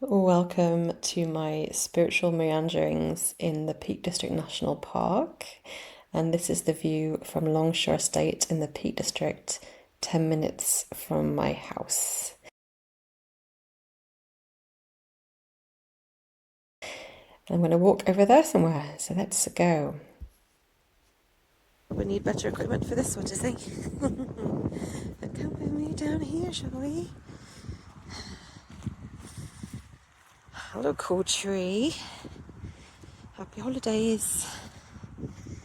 Welcome to my spiritual meanderings in the Peak District National Park. And this is the view from Longshaw Estate in the Peak District, 10 minutes from my house. I'm going to walk over there somewhere, so let's go. We need better equipment for this one, do you think? Come with me down here, shall we? Hello, cool tree. Happy holidays.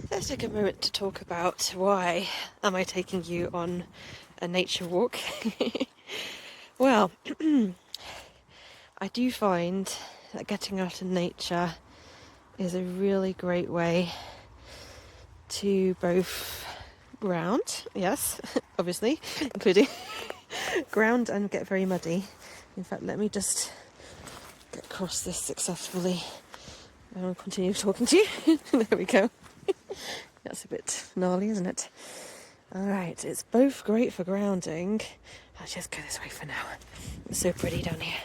Let's take a moment to talk about why am I taking you on a nature walk. Well, I do find that getting out in nature is a really great way to both ground, yes, obviously, including ground and get very muddy. In fact, let me just get across this successfully and I'll continue talking to you. There we go. That's a bit gnarly, isn't it? Alright, it's both great for grounding. I'll just go this way for now. It's so pretty down here.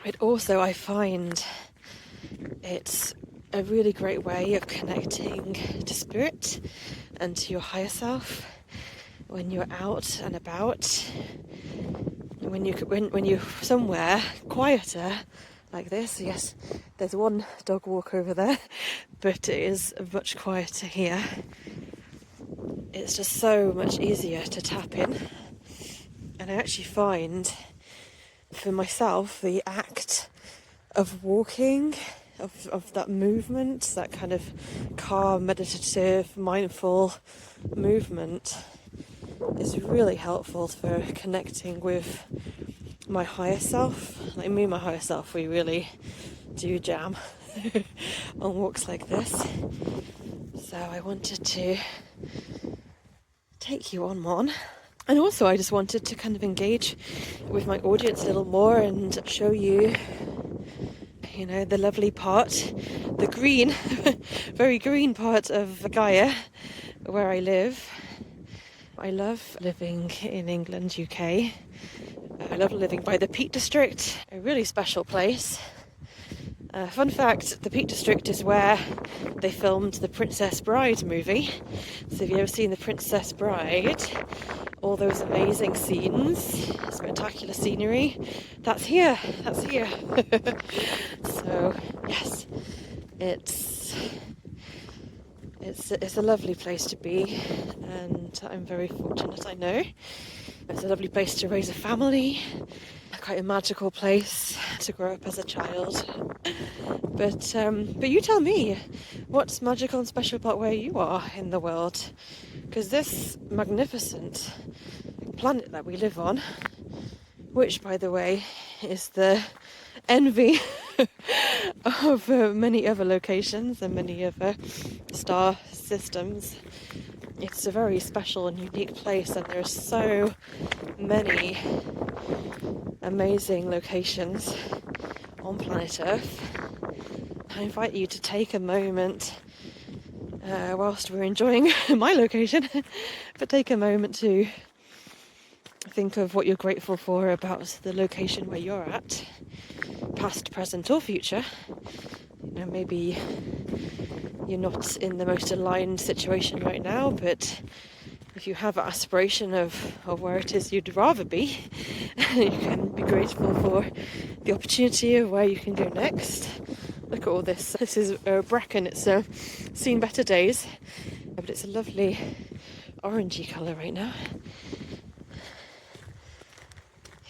But also I find it's a really great way of connecting to spirit and to your higher self when you're out and about. When you're somewhere quieter like this. Yes, there's one dog walk over there, but it is much quieter here. It's just so much easier to tap in, and I actually find for myself the act of walking, of that movement, that kind of calm, meditative, mindful movement is really helpful for connecting with my higher self. Like me and my higher self, we really do jam on walks like this. So I wanted to take you on one. And also I just wanted to kind of engage with my audience a little more and show you, the lovely part, the green, very green part of Gaia, where I live. I love living in England, UK. I love living by the Peak District, a really special place. Fun fact, the Peak District is where they filmed the Princess Bride movie. So if you've ever seen the Princess Bride, all those amazing scenes, spectacular scenery, that's here. So yes, it's a lovely place to be, and I'm very fortunate, I know. It's a lovely place to raise a family, quite a magical place to grow up as a child. But you tell me, what's magical and special about where you are in the world? Because this magnificent planet that we live on, which, by the way, is the envy of many other locations and many other star systems. It's a very special and unique place, and there are so many amazing locations on planet Earth. I invite you to take a moment whilst we're enjoying my location, but take a moment to think of what you're grateful for about the location where you're at, past, present or future. Maybe you're not in the most aligned situation right now, but if you have an aspiration of where it is you'd rather be, you can be grateful for the opportunity of where you can go next. Look at all this. This is bracken. It's seen better days, but it's a lovely orangey colour right now.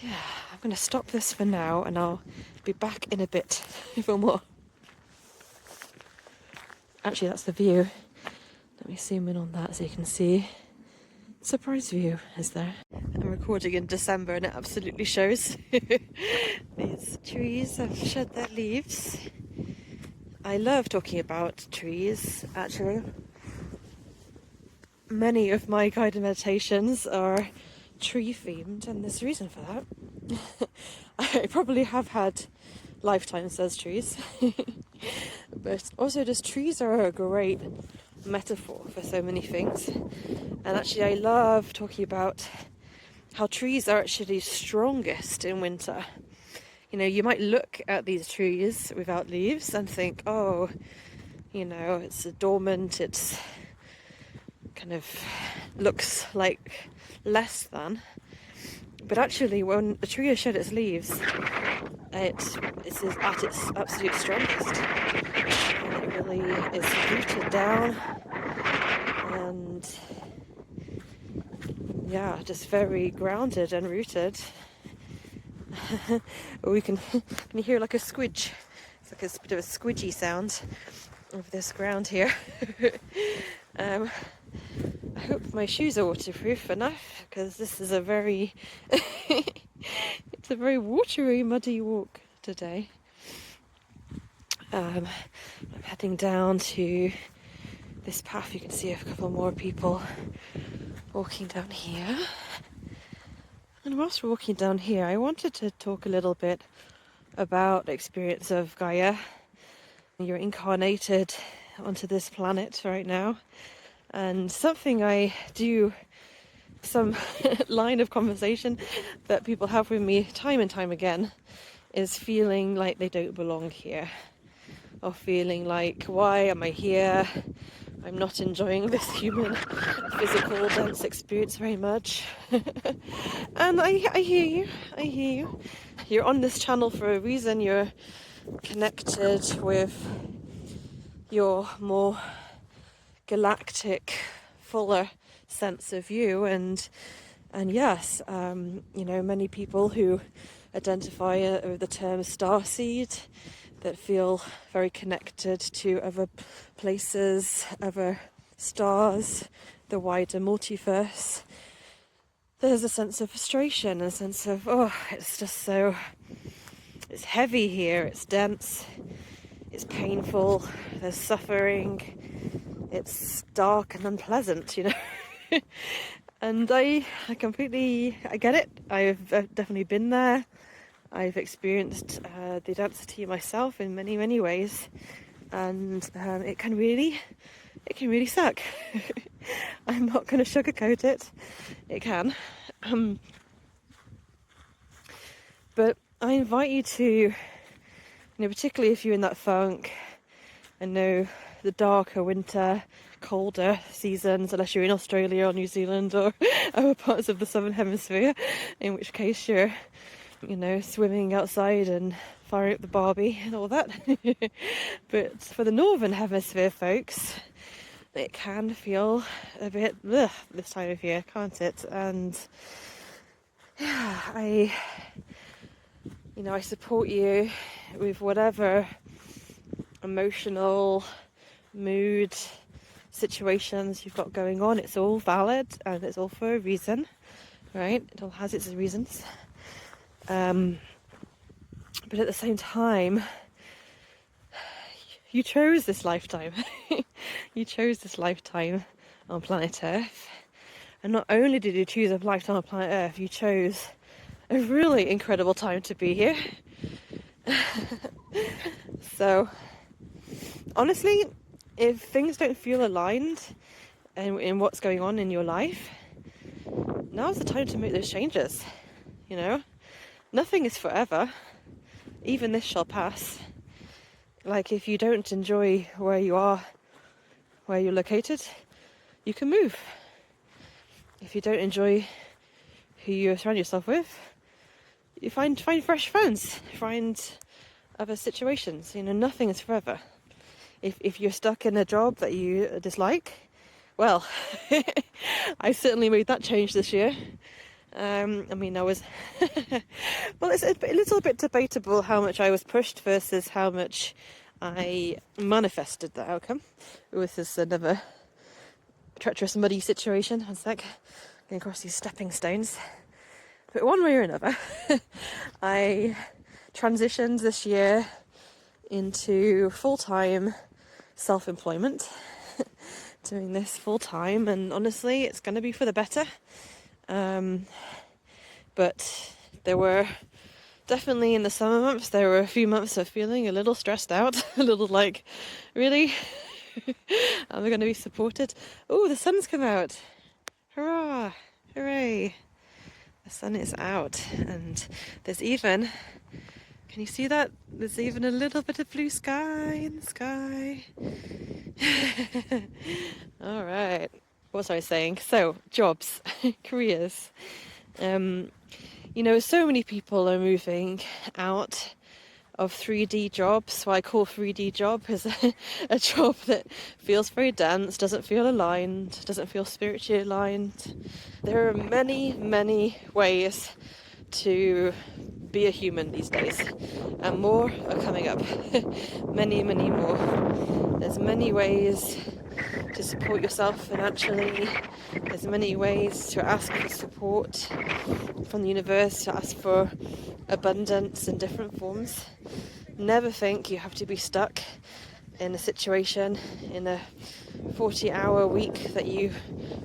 Yeah, I'm going to stop this for now and I'll be back in a bit for more. Actually, that's the view. Let me zoom in on that so you can see. Surprise view is there. I'm recording in December and it absolutely shows. These trees have shed their leaves. I love talking about trees, actually. Many of my guided meditations are tree themed, and there's a reason for that. I probably have had lifetimes as trees. But also just trees are a great metaphor for so many things. And actually I love talking about how trees are actually strongest in winter. you might look at these trees without leaves and think, oh, it's dormant, it's kind of looks like less than. But actually, when a tree has shed its leaves, it's at its absolute strongest. And it really is rooted down and, yeah, just very grounded and rooted. Or can you hear like a squidge? It's like a bit of a squidgy sound of this ground here. I hope my shoes are waterproof enough, because this is a very it's a very watery, muddy walk today. I'm heading down to this path. You can see a couple more people walking down here. And whilst we're walking down here, I wanted to talk a little bit about the experience of Gaia. You're incarnated onto this planet right now, and something I do, some line of conversation that people have with me time and time again, is feeling like they don't belong here, or feeling like, why am I here? I'm not enjoying this human, physical, dense experience very much. And I hear you. I hear you. You're on this channel for a reason. You're connected with your more galactic, fuller sense of you. And yes, many people who identify with the term starseed, that feel very connected to other places, other stars, the wider multiverse. There's a sense of frustration, a sense of, it's just so, it's heavy here, it's dense, it's painful, there's suffering, it's dark and unpleasant, And I get it. I've definitely been there. I've experienced the density myself in many, many ways, and it can really suck. I'm not going to sugarcoat it. It can. But I invite you to, particularly if you're in that funk, and know the darker winter, colder seasons, unless you're in Australia or New Zealand or other parts of the Southern Hemisphere, in which case you're swimming outside and firing up the Barbie and all that. But for the Northern Hemisphere folks, it can feel a bit this time of year, can't it? And yeah, I support you with whatever emotional mood situations you've got going on. It's all valid and it's all for a reason, right? It all has its reasons. But at the same time, you chose this lifetime. You chose this lifetime on planet Earth. And not only did you choose a lifetime on planet Earth, you chose a really incredible time to be here. So, honestly, if things don't feel aligned in what's going on in your life, now's the time to make those changes. Nothing is forever. Even this shall pass. Like, if you don't enjoy where you are, where you're located, you can move. If you don't enjoy who you surround yourself with, you find fresh friends, find other situations. Nothing is forever. If you're stuck in a job that you dislike, well, I certainly made that change this year. I was well, it's a little bit debatable how much I was pushed versus how much I manifested the outcome. This is another treacherous, muddy situation. One sec, getting across these stepping stones. But one way or another, I transitioned this year into full-time self-employment, doing this full-time, and honestly, it's going to be for the better. But there were definitely, in the summer months, there were a few months of feeling a little stressed out, a little like, really? Am I going to be supported? Oh, the sun's come out. Hurrah! Hooray! The sun is out, and there's even Can you see that? There's even a little bit of blue sky in the sky. All right. What was I saying? So, jobs, careers. So many people are moving out of 3D jobs. What I call 3D job is a job that feels very dense, doesn't feel aligned, doesn't feel spiritually aligned. There are many, many ways to be a human these days, and more are coming up. Many, many more. There's many ways to support yourself financially. There's many ways to ask for support from the universe, to ask for abundance in different forms. Never think you have to be stuck in a situation, in a 40-hour week that you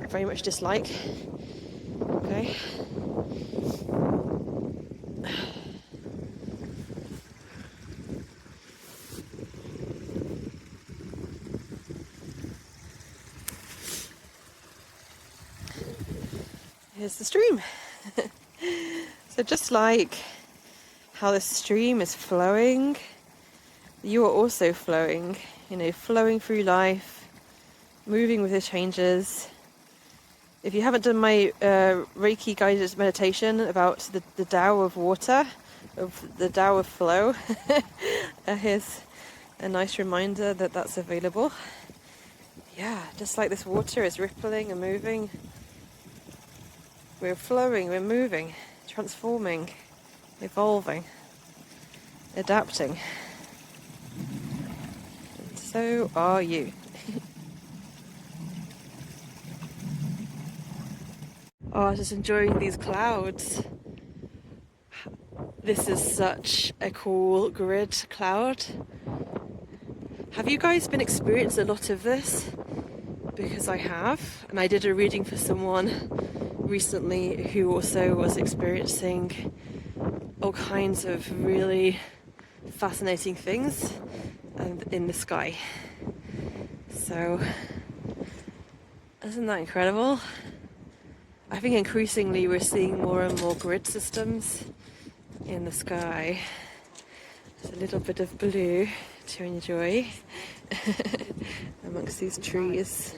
very much dislike. Okay? Here's the stream. So just like how the stream is flowing, you are also flowing, flowing through life, moving with the changes. If you haven't done my Reiki guided meditation about the Tao of water, of the Tao of flow, here's a nice reminder that that's available. Yeah, just like this water is rippling and moving, we're flowing, we're moving, transforming, evolving, adapting. And so are you. Oh, I was just enjoying these clouds. This is such a cool grid cloud. Have you guys been experiencing a lot of this? Because I have, and I did a reading for someone recently who also was experiencing all kinds of really fascinating things in the sky. So, isn't that incredible? I think increasingly we're seeing more and more grid systems in the sky. There's a little bit of blue to enjoy amongst these trees.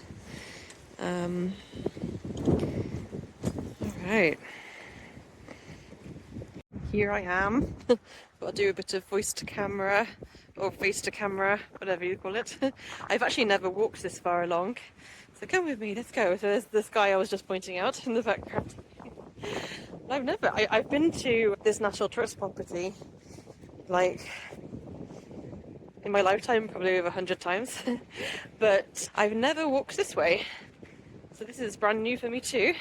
Alright. Here I am. I'll do a bit of voice to camera, or face to camera, whatever you call it. I've actually never walked this far along. So come with me, let's go. So there's this guy I was just pointing out in the background. I've been to this National Trust property, like, in my lifetime, probably over 100 times. But I've never walked this way. So this is brand new for me too.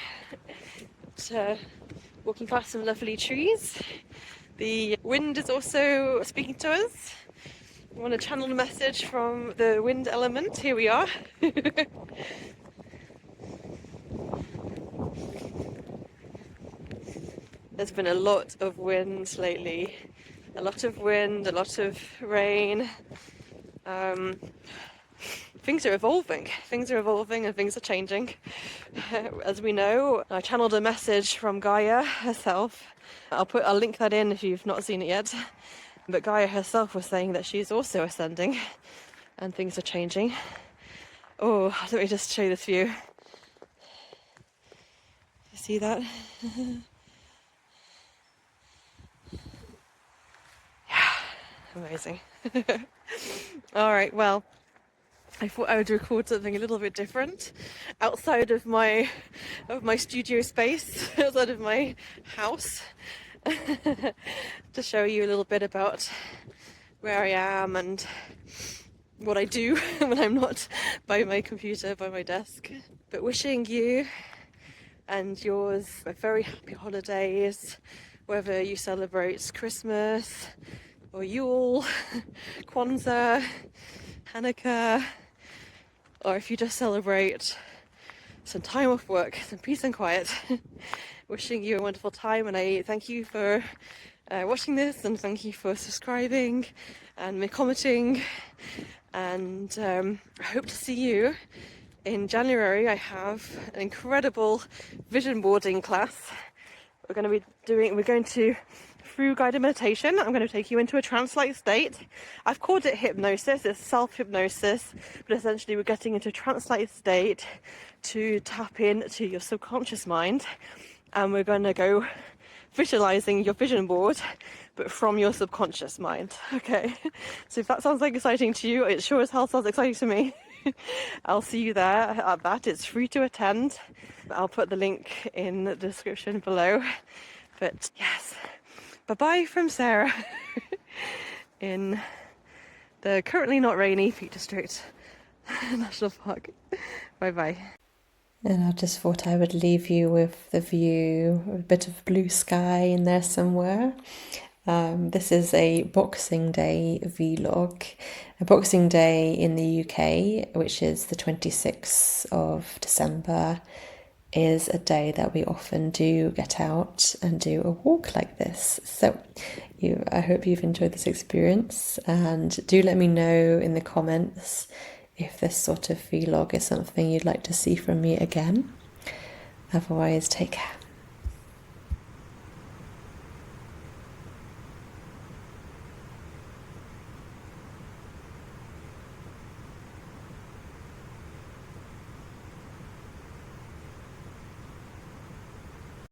But, walking past some lovely trees. The wind is also speaking to us. I want to channel a message from the wind element. Here we are. There's been a lot of wind lately. A lot of wind, a lot of rain. Things are evolving. Things are evolving and things are changing. As we know, I channeled a message from Gaia herself. I'll link that in if you've not seen it yet. But Gaia herself was saying that she's also ascending and things are changing. Oh, let me just show you this view. You see that? Yeah, amazing. All right, well, I thought I would record something a little bit different, outside of my studio space, outside of my house, to show you a little bit about where I am and what I do when I'm not by my computer, by my desk. But wishing you and yours a very happy holidays, whether you celebrate Christmas or Yule, Kwanzaa, Hanukkah, or if you just celebrate some time off work, some peace and quiet. Wishing you a wonderful time, and I thank you for watching this, and thank you for subscribing and commenting, and I hope to see you in January. I have an incredible vision boarding class. We're going to through guided meditation, I'm going to take you into a trance-like state. I've called it hypnosis, it's self-hypnosis, but essentially we're getting into a trance-like state to tap into your subconscious mind, and we're going to go visualizing your vision board, but from your subconscious mind. Okay, so if that sounds like exciting to you, it sure as hell sounds exciting to me. I'll see you there at that. It's free to attend. I'll put the link in the description below. But yes, bye-bye from Sarah in the currently not rainy Peak District National Park. Bye-bye. And I just thought I would leave you with the view, a bit of blue sky in there somewhere. This is a Boxing Day vlog. A Boxing Day in the UK, which is the 26th of December, is a day that we often do get out and do a walk like this. So I hope you've enjoyed this experience, and do let me know in the comments if this sort of vlog is something you'd like to see from me again. Otherwise, take care.